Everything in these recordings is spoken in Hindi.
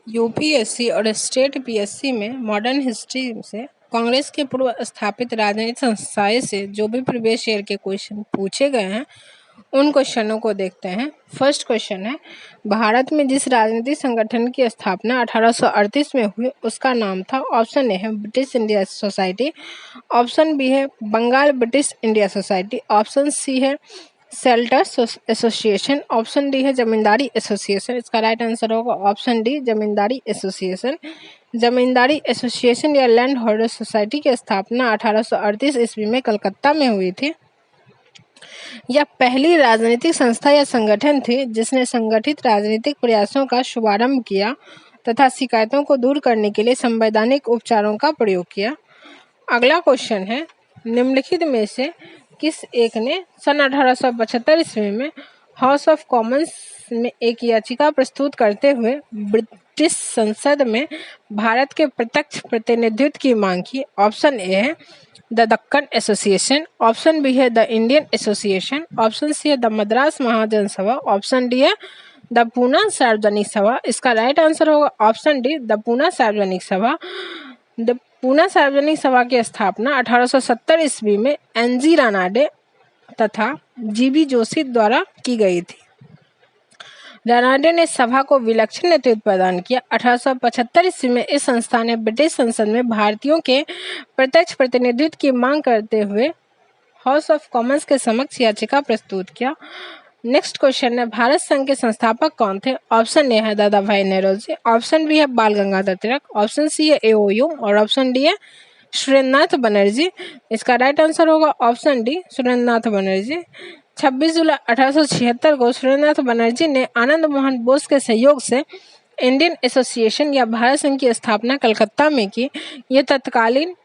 यूपीएससी और स्टेट पीएससी में मॉडर्न हिस्ट्री से कांग्रेस के पूर्व स्थापित राजनीतिक संस्थाएं से जो भी प्रीवियस ईयर के क्वेश्चन पूछे गए हैं उन क्वेश्चनों को देखते हैं। फर्स्ट क्वेश्चन है, भारत में जिस राजनीतिक संगठन की स्थापना 1838 में हुई उसका नाम था। ऑप्शन ए है British India society, option B है Bengal British India society, option C है सेल्टर्स एसोसिएशन, ऑप्शन डी है जमींदारी एसोसिएशन। इसका राइट आंसर होगा option D Zamindari association. Zamindari association या लैंड होल्डर सोसाइटी की स्थापना 1838 ईस्वी में कलकत्ता में हुई थी। यह पहली राजनीतिक संस्था या संगठन थी जिसने संगठित राजनीतिक प्रयासों का शुभारंभ किया तथा शिकायतों को दूर करने के लिए संवैधानिक उपचारों का प्रयोग किया। अगला क्वेश्चन है, निम्नलिखित में से किस एक ने सन 1875 ईस्वी में हाउस ऑफ कॉमन्स में एक याचिका प्रस्तुत करते हुए ब्रिटिश संसद में भारत के प्रत्यक्ष प्रतिनिधित्व की मांग की? ऑप्शन ए है the Deccan association, option B है the Indian association, option C है the Madras Mahajan Sabha, option D है द पूना सार्वजनिक सभा। इसका राइट आंसर होगा option D the Poona Sarvajanik Sabha. The Poona Sarvajanik सभा की स्थापना 1870 ईस्वी में एनजी रानाडे तथा जीबी जोशी द्वारा की गई थी। रानाडे ने सभा को विलक्षण नेतृत्व प्रदान किया। 1875 ईस्वी में इस संस्था ने ब्रिटिश संसद में भारतीयों के प्रत्यक्ष प्रतिनिधित्व की मांग करते हुए हाउस ऑफ कॉमन्स के समक्ष याचिका प्रस्तुत किया। नेक्स्ट क्वेश्चन है, भारत संघ के संस्थापक कौन थे? ऑप्शन ए है दादा भाई नौरोजी, ऑप्शन बी है बाल गंगाधर तिलक, ऑप्शन सी है एओ ह्यूम और ऑप्शन डी है सुरेंद्रनाथ बनर्जी। इसका राइट आंसर होगा ऑप्शन डी सुरेंद्रनाथ बनर्जी। 26 जुलाई 1876 को सुरेंद्रनाथ बनर्जी ने आनंद मोहन बोस के सहयोग से इंडियन एसोसिएशन या भारत संघ की स्थापना कलकत्ता में की। यह तत्कालीन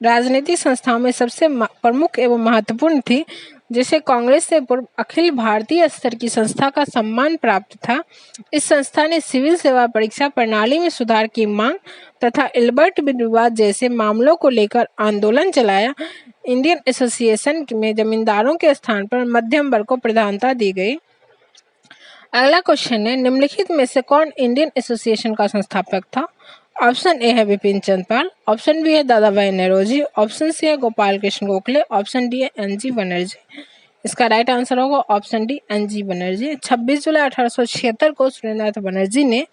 राजनीतिक संस्थाओं में सबसे प्रमुख एवं महत्वपूर्ण थी, जिसे कांग्रेस से पूर्व अखिल भारतीय स्तर की संस्था का सम्मान प्राप्त था। इस संस्था ने सिविल सेवा परीक्षा प्रणाली में सुधार की मांग तथा एल्बर्ट बिल विवाद जैसे मामलों को लेकर आंदोलन चलाया। इंडियन एसोसिएशन में जमींदारों के स्थान पर मध्यम वर्ग को प्रधानता दी गई। अगला क्वेश्चन है, निम्नलिखित में से कौन इंडियन एसोसिएशन का संस्थापक था? ऑप्शन ए है बिपिन चंद्र पाल, ऑप्शन बी है दादा भाई नौरोजी, ऑप्शन सी है गोपाल कृष्ण गोखले, ऑप्शन डी है एनजी बनर्जी। इसका राइट आंसर होगा ऑप्शन डी एनजी बनर्जी। 26 जुलाई 1876 को सुरेंद्रनाथ बनर्जी ने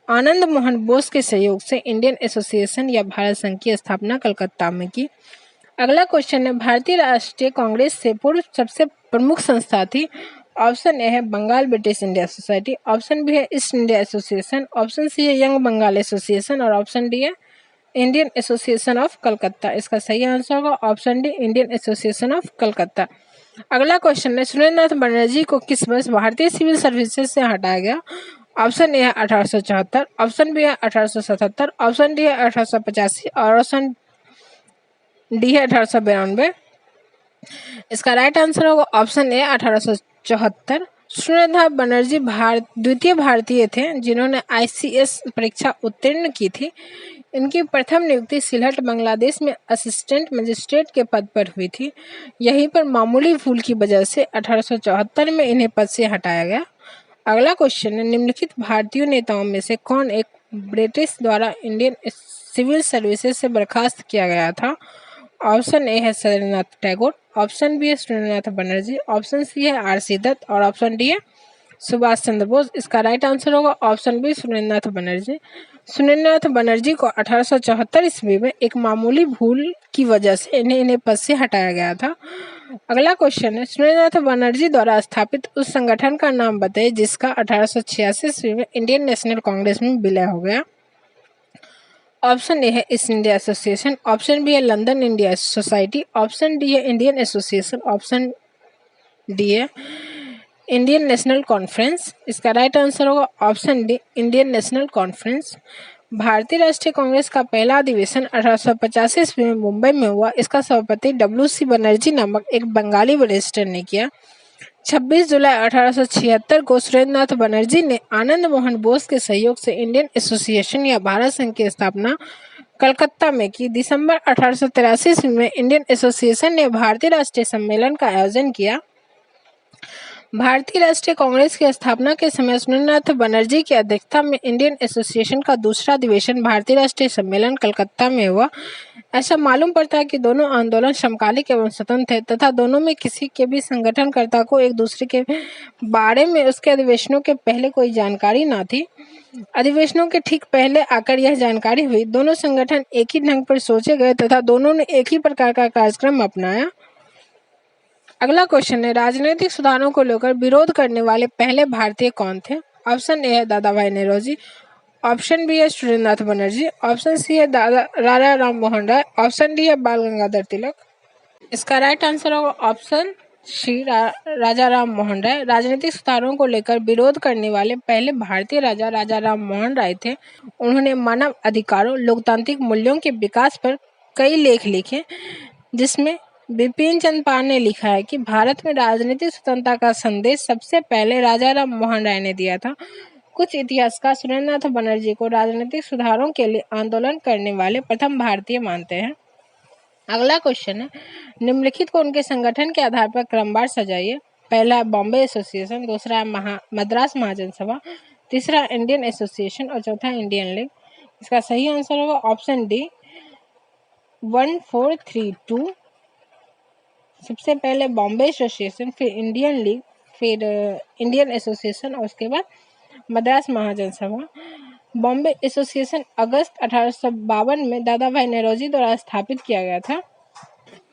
आनंद मोहन बोस के सहयोग से इंडियन एसोसिएशन या भारत संघ की स्थापना कलकत्ता में की। अगला क्वेश्चन है, भारतीय राष्ट्रीय कांग्रेस से पूर्व सबसे प्रमुख संस्था थी। ऑप्शन ए है Bengal British India society, option B है east India association, option C है यंग बंगाल एसोसिएशन और ऑप्शन डी है इंडियन एसोसिएशन ऑफ कलकत्ता। इसका सही आंसर होगा option D Indian association of Calcutta. अगला क्वेश्चन है, सुरेंद्रनाथ बनर्जी को किस वर्ष भारतीय सिविल सर्विसेज से हटाया गया? ऑप्शन ए है 1874, ऑप्शन बी है 1877, ऑप्शन डी है 1885 और ऑप्शन डी है 1892। इसका राइट आंसर होगा ऑप्शन ए 1874। सुरेंद्रनाथ बनर्जी द्वितीय भारतीय थे जिन्होंने आईसीएस परीक्षा उत्तीर्ण की थी। इनकी प्रथम नियुक्ति सिलहट बांग्लादेश में असिस्टेंट मजिस्ट्रेट के पद पर हुई थी। यहीं पर मामूली भूल की वजह से 1874 में इन्हें पद से हटाया गया। अगला क्वेश्चन है, निम्नलिखित भारतीय नेताओं में से कौन एक ब्रिटिश द्वारा इंडियन सिविल सर्विसेज से बर्खास्त किया गया था? ऑप्शन ए है सत्येंद्रनाथ टैगोर, ऑप्शन बी है सुरेंद्रनाथ बनर्जी, ऑप्शन सी है आरसी दत्त और ऑप्शन डी है सुभाष चंद्र बोस। इसका राइट आंसर होगा ऑप्शन बी सुरेंद्रनाथ बनर्जी। सुरेंद्रनाथ बनर्जी को 1874 ईस्वी में एक मामूली भूल की वजह से इन्हें पद से हटाया गया था। अगला क्वेश्चन है, सुरेंद्रनाथ बनर्जी द्वारा स्थापित उस संगठन का नाम बताइए जिसका 1886 ईस्वी में इंडियन नेशनल कांग्रेस में विलय हो गया। ऑप्शन ए है east India association, option B है London India society, option D है इंडियन एसोसिएशन, ऑप्शन डी है इंडियन नेशनल कॉन्फ्रेंस। इसका राइट आंसर होगा option D Indian national conference. Bharatiya Rashtriya Congress का पहला अधिवेशन 1885 ईस्वी में मुंबई में हुआ। इसका सभापति डब्ल्यू.सी. बनर्जी नामक एक बंगाली बैरिस्टर ने किया। 26 जुलाई 1876 को सुरेंद्रनाथ बनर्जी ने आनंद मोहन बोस के सहयोग से इंडियन एसोसिएशन या भारत संघ की स्थापना कलकत्ता में की। दिसंबर 1883 में इंडियन एसोसिएशन ने भारतीय राष्ट्रीय सम्मेलन का आयोजन किया। भारतीय राष्ट्रीय कांग्रेस की स्थापना के समय सुरेंद्रनाथ बनर्जी की अध्यक्षता में इंडियन एसोसिएशन का दूसरा अधिवेशन भारतीय राष्ट्रीय सम्मेलन कलकत्ता में हुआ। ऐसा मालूम पड़ता है कि दोनों आंदोलन समकालिक एवं स्वतंत्र थे तथा दोनों में किसी के भी संगठनकर्ता को एक दूसरे के बारे में उसके अधिवेशनों के पहले कोई जानकारी न थी। अधिवेशनों के ठीक पहले आकर यह जानकारी हुई। दोनों संगठन एक ही ढंग पर सोचे गए तथा दोनों ने एक ही प्रकार का कार्यक्रम अपनाया। अगला क्वेश्चन है, राजनीतिक सुधारों को लेकर विरोध करने वाले पहले भारतीय कौन थे? ऑप्शन ए है दादा भाई नौरोजी, ऑप्शन बी है सुरेंद्रनाथ बनर्जी, ऑप्शन सी है राजा राम मोहन राय, ऑप्शन डी है बाल गंगाधर तिलक। इसका राइट आंसर होगा ऑप्शन सी राजा राम मोहन राय। राजनीतिक सुधारों को लेकर विरोध करने वाले पहले भारतीय राजा राम मोहन राय थे। उन्होंने मानव अधिकारों, लोकतांत्रिक मूल्यों के विकास पर कई लेख लिखे, जिसमें बिपिन चंद्र पाल ने लिखा है कि भारत में राजनीतिक स्वतंत्रता का संदेश सबसे पहले राजा राम मोहन राय ने दिया था। कुछ इतिहासकार सुरेंद्रनाथ बनर्जी को राजनीतिक सुधारों के लिए आंदोलन करने वाले प्रथम भारतीय मानते हैं। अगला क्वेश्चन है, निम्नलिखित को उनके संगठन के आधार पर क्रमवार सजाइए। पहला है बॉम्बे एसोसिएशन, दूसरा है मद्रास महाजन सभा, तीसरा इंडियन एसोसिएशन और चौथा इंडियन लीग। इसका सही आंसर होगा ऑप्शन डी 1432। सबसे पहले बॉम्बे एसोसिएशन, फिर इंडियन लीग, फिर इंडियन एसोसिएशन और उसके बाद मद्रास महाजन सभा। बॉम्बे एसोसिएशन अगस्त 1852 में दादा भाई नौरोजी द्वारा स्थापित किया गया था।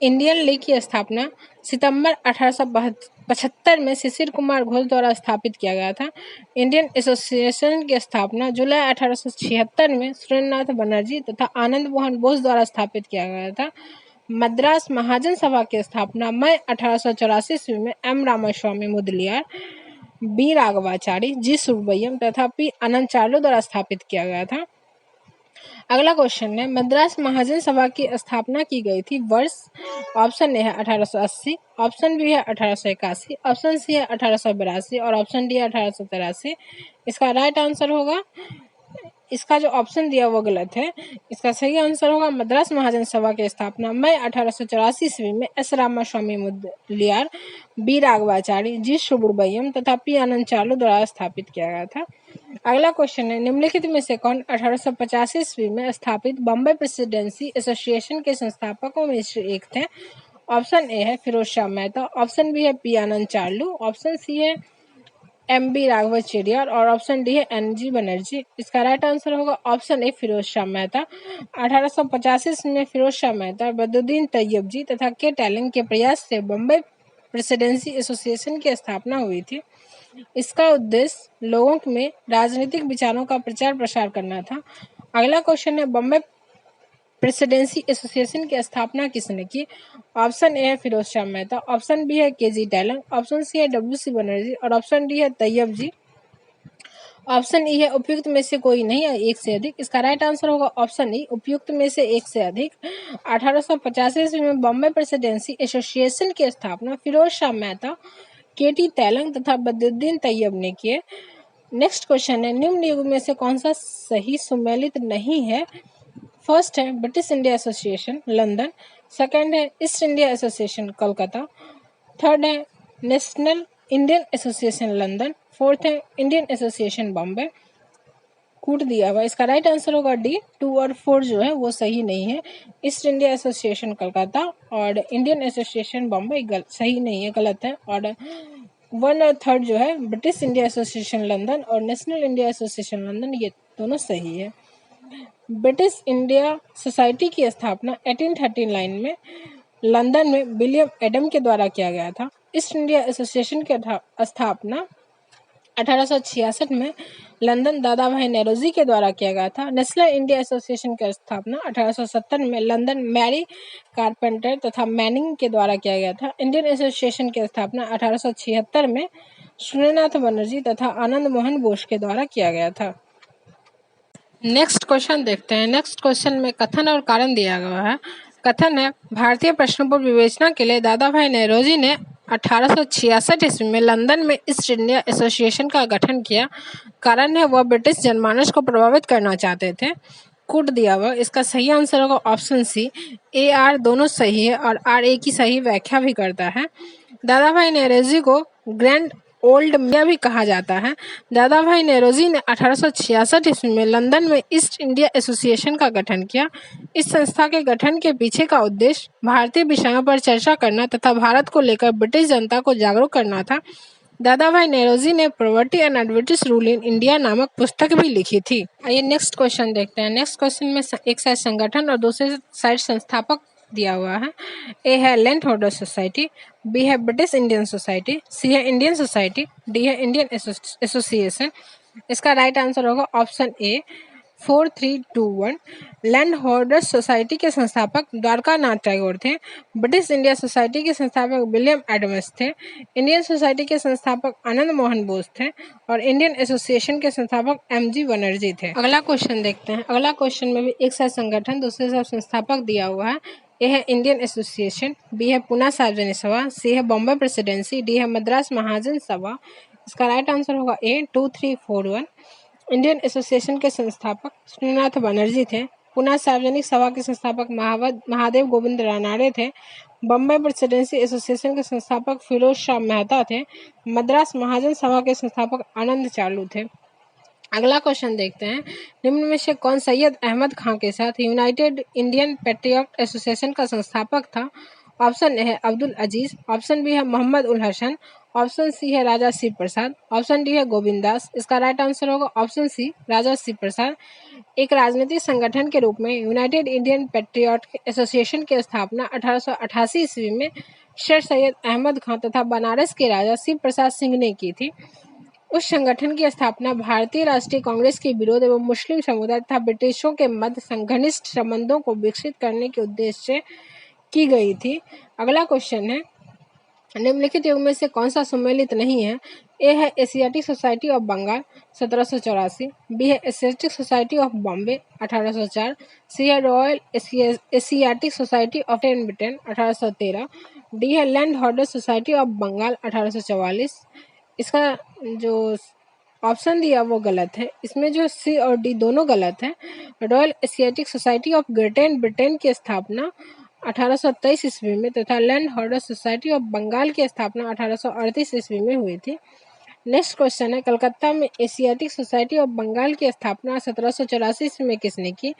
इंडियन लीग की स्थापना सितंबर 1875 में शिशिर कुमार घोष द्वारा स्थापित किया गया था। इंडियन एसोसिएशन की स्थापना जुलाई 1876 में सुरेंद्रनाथ बनर्जी तथा आनंद मोहन बोस द्वारा स्थापित किया गया था। मद्रास महाजन सभा की स्थापना मई 1884 ईस्वी में एम रामास्वामी मुदलियार, बी राघवाचारी, जी सुब्बैयम तथा पी आनंद चार्लू द्वारा स्थापित किया गया था। अगला क्वेश्चन है, मद्रास महाजन सभा की स्थापना की गई थी वर्ष। ऑप्शन ए है 1880, ऑप्शन बी है 1881, ऑप्शन सी है 1882 और ऑप्शन डी है 1883। इसका राइट आंसर होगा, इसका जो ऑप्शन दिया वो गलत है। इसका सही आंसर होगा मद्रास महाजन सभा की स्थापना मई 1884 ईस्वी में एस रामास्वामी मुदलियार, बी राघवाचारी, जी सुब्रमण्यम तथा पी आनंद चार्लू द्वारा स्थापित किया गया था। अगला क्वेश्चन है, निम्नलिखित में से कौन 1885 ईस्वी में स्थापित बॉम्बे प्रेसिडेंसी एसोसिएशन के संस्थापकों में से एक थे? ऑप्शन ए है फिरोज शाह मेहता, ऑप्शन बी है पी आनंद चार्लू, ऑप्शन सी है एम बी राघवाचार्य और ऑप्शन डी है एन जी बनर्जी। इसका राइट आंसर होगा ऑप्शन ए फिरोज शाह मेहता। 1885 में फिरोज शाह मेहता, बदरुद्दीन तैयब जी तथा के टैलिंग के प्रयास से बॉम्बे प्रेसिडेंसी एसोसिएशन की स्थापना हुई थी। इसका उद्देश्य लोगों में राजनीतिक विचारों का प्रचार प्रसार करना था। अगला क्वेश्चन है, बॉम्बे प्रेसिडेंसी एसोसिएशन की स्थापना किसने की? ऑप्शन ए है फिरोज शाह मेहता, ऑप्शन बी है के जी टैलंग, ऑप्शन सी है डब्ल्यू सी बनर्जी और ऑप्शन डी है तैयब जी। ऑप्शन ई है उपयुक्त में से कोई नहीं है एक से अधिक। इसका राइट आंसर होगा ऑप्शन ई उपयुक्त में से एक से अधिक। 1885 ईस्वी में बॉम्बे प्रेसिडेंसी एसोसिएशन की स्थापना फिरोज शाह मेहता, के टी टैलंग तथा बदरुद्दीन तैयब ने किए। नेक्स्ट क्वेश्चन है, निम्न युग में से कौन सा सही सुमेलित नहीं है? फर्स्ट है British India association London, second है east India association Kolkata, third है national Indian association London, fourth है इंडियन एसोसिएशन बॉम्बे। कूट दिया हुआ, इसका राइट आंसर होगा डी 2 और 4 जो है वो सही नहीं है। ईस्ट इंडिया एसोसिएशन कोलकाता और इंडियन एसोसिएशन बॉम्बे सही नहीं है, गलत है। और 1 और 3 जो है ब्रिटिश इंडिया एसोसिएशन लंदन और नेशनल इंडिया एसोसिएशन लंदन, ये दोनों सही है। ब्रिटिश इंडिया सोसाइटी की स्थापना 1839 में लंदन में विलियम एडम के द्वारा किया गया था। ईस्ट इंडिया एसोसिएशन की स्थापना 1866 में लंदन दादा भाई नौरोजी के द्वारा किया गया था। नेशनल इंडिया एसोसिएशन की स्थापना 1870 में लंदन मैरी कारपेंटर तथा मैनिंग के द्वारा किया गया था। इंडियन एसोसिएशन की स्थापना 1876 में सुरेंद्रनाथ बनर्जी तथा आनंद मोहन बोस के द्वारा किया गया था। नेक्स्ट क्वेश्चन देखते हैं। नेक्स्ट क्वेश्चन में कथन और कारण दिया गया है। कथन है, भारतीय प्रश्नों पर विवेचना के लिए दादा भाई नौरोजी ने 1866 ईस्वी में लंदन में ईस्ट इंडिया एसोसिएशन का गठन किया। कारण है वह ब्रिटिश जनमानस को प्रभावित करना चाहते थे। कूट दिया हुआ, इसका सही आंसर होगा ऑप्शन सी। ए आर दोनों सही है और आर ए की सही व्याख्या भी करता है। दादा भाई नौरोजी को ग्रैंड ओल्ड इंडिया भी कहा जाता है। दादा भाई नौरोजी ने 1866 ईस्वी में लंदन में ईस्ट इंडिया एसोसिएशन का गठन किया। इस संस्था के गठन के पीछे का उद्देश्य भारतीय विषयों पर चर्चा करना तथा भारत को लेकर ब्रिटिश जनता को जागरूक करना था। दादा भाई नौरोजी ने property and advertise rule in India नामक पुस्तक भी लिखी थी। आइए नेक्स्ट क्वेश्चन देखते हैं। नेक्स्ट क्वेश्चन में एक साइड संगठन और दूसरे साइड संस्थापक दिया हुआ है। ए है लैंड होल्डर सोसाइटी, बी है ब्रिटिश इंडियन सोसाइटी, सी है इंडियन सोसाइटी, डी है इंडियन एसोसिएशन। इसका राइट आंसर होगा option A 4321। Land holders society के संस्थापक द्वारका नाथ टैगोर थे। ब्रिटिश इंडिया सोसाइटी के संस्थापक विलियम एडम्स थे। इंडियन सोसाइटी के संस्थापक आनंद मोहन बोस थे और इंडियन एसोसिएशन के संस्थापक एमजी बनर्जी थे। अगला क्वेश्चन देखते हैं। अगला क्वेश्चन में भी एक साथ संगठन दूसरे साथ संस्थापक दिया हुआ है। ए है इंडियन एसोसिएशन, बी है पूना सार्वजनिक सभा, सी है बॉम्बे प्रेसिडेंसी, डी है मद्रास महाजन सभा। इसका राइट आंसर होगा ए 2341। इंडियन एसोसिएशन के संस्थापक श्रीनाथ बनर्जी थे। पूना सार्वजनिक सभा के संस्थापक महादेव गोविंद रानाडे थे। बम्बई प्रेसिडेंसी एसोसिएशन के संस्थापक फिरोज शाह मेहता थे। मद्रास महाजन सभा के संस्थापक आनंद चालू थे। अगला क्वेश्चन देखते हैं। निम्न में से कौन सैयद अहमद खां के साथ यूनाइटेड इंडियन पेट्रियट एसोसिएशन का संस्थापक था? ऑप्शन ए है अब्दुल अजीज, ऑप्शन बी है मोहम्मद उल हसन, ऑप्शन सी है राजा शिव प्रसाद, ऑप्शन डी है गोविंद दास। इसका राइट आंसर होगा ऑप्शन सी राजा शिव प्रसाद। एक राजनीतिक संगठन के रूप में यूनाइटेड इंडियन पेट्रियट एसोसिएशन की स्थापना 1888 ईस्वी में शेर सैयद अहमद खां तथा बनारस के राजा शिव प्रसाद सिंह ने की थी। उस संगठन की स्थापना भारतीय राष्ट्रीय कांग्रेस के विरोध एवं मुस्लिम समुदाय तथा ब्रिटिशों के मध्य घनिष्ठ संबंधों को विकसित करने के उद्देश्य से की गई थी। अगला क्वेश्चन है, निम्नलिखित युग में से कौन सा सम्मिलित नहीं है? ए है Asiatic society of Bengal 1784, B है Asiatic society of Bombay 1804, C है royal Asiatic society of Britain 1813, D है land holder society of Bengal 1844। इसका जो ऑप्शन दिया वो गलत है। इसमें जो सी और डी दोनों गलत है। Royal Asiatic society of Great Britain की स्थापना 1823 ईस्वी में तथा land holder society of Bengal की स्थापना 1838 ईस्वी में हुई थी। नेक्स्ट क्वेश्चन है, कलकत्ता में एशियाटिक सोसाइटी ऑफ बंगाल की स्थापना 1784 ईस्वी में किसने की?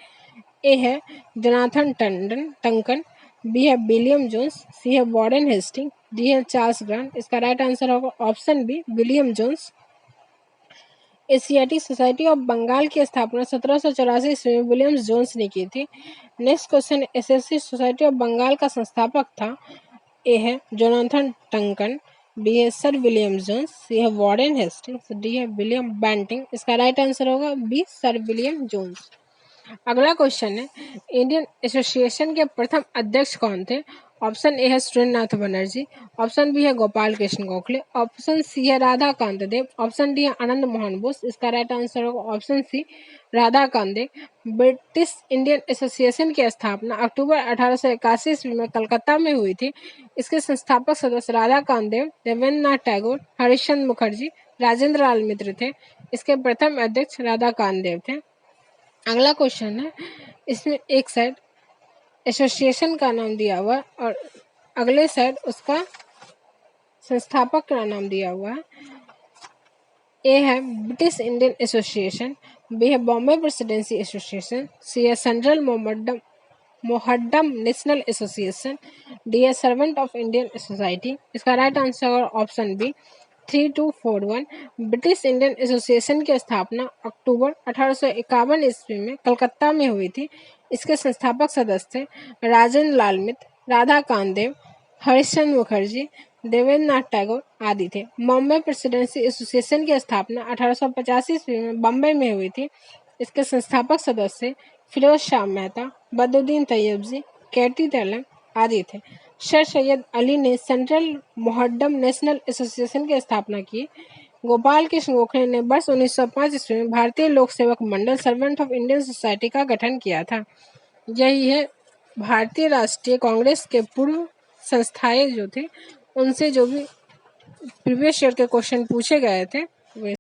ए है जोनाथन टंकन, बी है विलियम जोन्स, सी है वॉरेन हेस्टिंग, डी है चार्ल्स ग्रांट। इसका राइट आंसर होगा option B William Jones. Asiatic society of Bengal की स्थापना 1784 ईस्वी में विलियम जोन्स ने की थी। Next question, Asiatic society of Bengal का संस्थापक था? ए है जोनाथन टंकन, बी है सर विलियम जोन्स, सी है वॉरेन हेस्टिंग्स, डी है विलियम बैंटिंग। इसका राइट आंसर होगा बी सर विलियम जोन्स। अगला क्वेश्चन है, इंडियन एसोसिएशन के प्रथम अध्यक्ष कौन थे? ऑप्शन ए है सुरेंद्रनाथ बनर्जी, ऑप्शन बी है गोपाल कृष्ण गोखले, ऑप्शन सी है राधा कांत देव, ऑप्शन डी है आनंद मोहन बोस। इसका राइट आंसर होगा ऑप्शन सी राधा कांत देव। ब्रिटिश इंडियन एसोसिएशन की स्थापना अक्टूबर 1881 ईस्वी में कलकत्ता में हुई थी। इसके संस्थापक सदस्य राधा कांत देव, देवेंद्र नाथ टैगोर, हरिश्चंद्र मुखर्जी, राजेंद्र लाल मित्र थे। इसके प्रथम अध्यक्ष राधा कांत देव थे। अगला क्वेश्चन है, इसमें एक साइड एसोसिएशन का नाम दिया हुआ और अगले साइड उसका संस्थापक का नाम दिया हुआ है। ए है ब्रिटिश इंडियन एसोसिएशन, बी है बॉम्बे प्रेसिडेंसी एसोसिएशन, सी है Central Mohammedan National Association, D है सर्वेंट ऑफ इंडियन सोसाइटी। इसका right answer option B 3241। British Indian Association की स्थापना अक्टूबर 1851 ईस्वी में कलकत्ता में हुई थी। इसके संस्थापक सदस्य राजेंद्र लाल मित्र, राधा कांत देव, हरिश्चंद्र मुखर्जी, देवेंद्र नाथ टैगोर आदि थे। बॉम्बे प्रेसिडेंसी एसोसिएशन की स्थापना 1885 ईस्वी में बम्बई में हुई थी। इसके संस्थापक सदस्य फिरोज शाह मेहता, बदरुद्दीन तैयबजी, केटी तेलंग आदि थे। सर सैयद अली ने सेंट्रल मोहड्डम नेशनल एसोसिएशन की स्थापना की। गोपाल कृष्ण गोखले ने वर्ष 1905 ईस्वी में भारतीय लोक सेवक मंडल सर्वेंट ऑफ इंडियन सोसाइटी का गठन किया था। यही है भारतीय राष्ट्रीय कांग्रेस के पूर्व संस्थाएं जो थे उनसे जो भी प्रीवियस ईयर के क्वेश्चन पूछे गए थे